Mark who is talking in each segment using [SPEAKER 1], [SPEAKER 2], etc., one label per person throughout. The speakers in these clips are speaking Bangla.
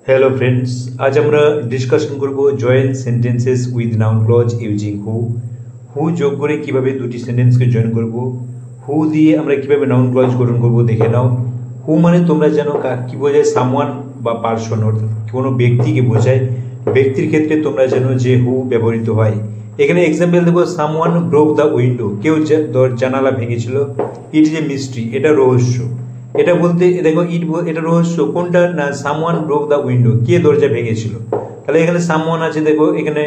[SPEAKER 1] হ্যালো ফ্রেন্ডস, আজ আমরা ডিসকাশন করব joint sentences with noun clause using who যোগ করে কিভাবে দুটি সেন্টেন্সকে জয়েন করব। হু দিয়ে আমরা কিভাবে নাউন ক্লজ গঠন করব দেখে নাও। হু মানে তোমরা জানো কি বোঝায়, সামওয়ান বা পার্সন, অর্থাৎ কোনো ব্যক্তিকে বোঝায়। ব্যক্তির ক্ষেত্রে তোমরা জানো যে হু ব্যবহৃত হয়। এখানে এক্সাম্পল দেখো, সামওয়ান ব্রোক দ্য উইন্ডো, কেউ জানালা ভেঙেছিল। ইট ইজ এ মিস্ট্রি, এটা রহস্য। এটা বলতে দেখো এটা রহস্য কোনটা, না সামওয়ান ব্রোক দ্য উইন্ডো, কে দরজা ভেঙেছিল। তাহলে এখানে সামওয়ান আছে, দেখো এখানে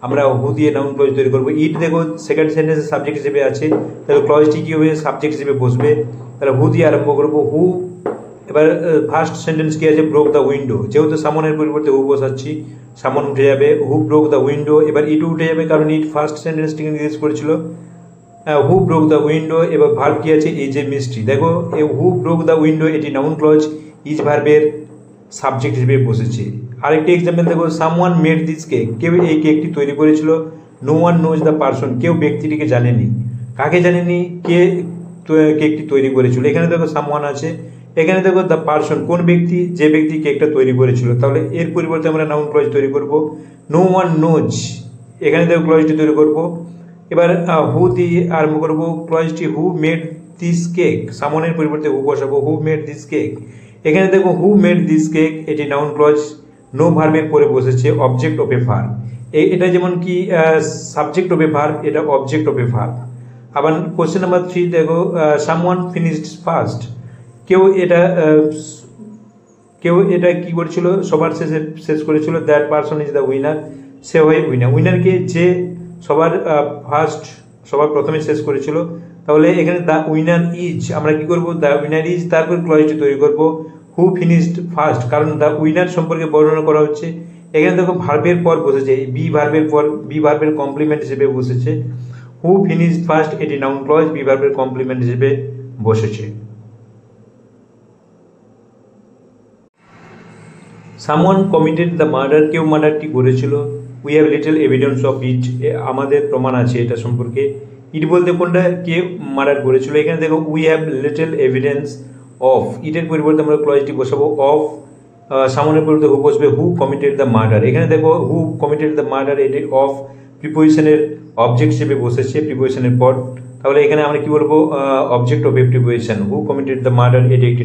[SPEAKER 1] আমরা হু দিয়ে নাউন ক্লজ তৈরি করবো। ইট দেখো সেকেন্ড সেন্টেন্সে সাবজেক্ট হিসেবে আছে, তাহলে ক্লজটি কি হবে, সাবজেক্ট হিসেবে বসবে। তাহলে হু দিয়ে আরম্ভ করবো। হু, এবার ফার্স্ট সেন্টেন্স কি আছে, ব্রোক দ্য উইন্ডো, যেহেতু সামওয়ানের পরিবর্তে হু বসাচ্ছি, সামওয়ান উঠে যাবে, হু ব্রোক দ্য উইন্ডো। এবার ইটু উঠে যাবে, কারণ ইট ফার্স্ট সেন্টেন্সটিকে নির্দেশ করেছিল। হু ব্রোক দ্য উইন্ডো, এবার ভার্ব কি আছে, ইজ এ মিস্ট্রি। দেখো হু ব্রোক দ্য উইন্ডো এটি নাউন ক্লজ, ইজ ভার্বের সাবজেক্ট হিসেবে বসেছে। আরেকটি এক্সাম্পল দেখো, সামওয়ান মেড দিস কেক, কেউ এই কেকটি তৈরি করেছিল। No one knows the person, কেউ ব্যক্তিটিকে জানেনি। কাকে জানেনি, কে কেকটি তৈরি করেছিল। এখানে দেখো সামওয়ান আছে, এখানে দেখো দ্য পার্সন, কোন ব্যক্তি, যে ব্যক্তি কেকটা তৈরি করেছিল। তাহলে এর পরিবর্তে আমরা নাউন ক্লজ তৈরি করব। নো ওয়ান নোজ, এখানে দেখো ক্লজটি তৈরি করব। এবার হু দিয়ে আরম্ভ করবো ক্লজটি, হু মেড দিস কেক, সামনের পরিবর্তে হু বসাবো, হু মেড দিস কেক। এখানে দেখো হু মেড দিস কেক, এটি নাউন ক্লজ, নো ভার্বের পরে বসেছে অবজেক্ট অফ এ ভার্ব। এটা যেমন কি সাবজেক্ট অফ এ ভার্ব, এটা অবজেক্ট অফ এ ভার্ব। আবার কোশ্চেন নাম্বার 3 দেখো, সামওয়ান ফিনিশড ফার্স্ট, কেউ এটা কি করেছিল, সবার শেষ করেছিল। That person is the winner, সে হয় উইনার। উইনারকে যে সবার প্রথমে শেষ করেছিল। তাহলে এখানে দ্য উইনার ইজ, আমরা কি করব, দ্য উইনার ইজ, তারপর ক্লজটি তৈরি করব হু ফিনিশড ফার্স্ট, কারণ দ্য উইনার সম্পর্কে বর্ণনা করা হচ্ছে। এখানে দেখো ভার্বের পর বসেছে, বি ভার্বের কমপ্লিমেন্ট হিসেবে বসেছে। হু ফিনিশড ফার্স্ট, এটি নাউন ক্লজ, বি ভার্বের কমপ্লিমেন্ট হিসেবে বসেছে। সামওয়ান কমিটেড দ্য মার্ডার, কেউ মার্ডারটি করেছিল। We have little evidence of it, আমাদের প্রমাণ আছে এটা সম্পর্কে। ইট বলতে কোনটা, কে মার্ডার করেছিল। এখানে দেখো we have little evidence of, ইটের পরিবর্তে আমরা ক্লজটি বসাবো অফ, সামনের পরিবর্তে হু বসবে, হু কমিটেড দ্য মার্ডার। এখানে দেখো হু কমিটেড দ্য মার্ডার, এটি অফ প্রিপোজিশনের অবজেক্ট হিসেবে বসেছে প্রিপোজিশনের পর। তাহলে এখানে আমরা কি বলবো, object of a preposition, who committed the murder, এটি একটি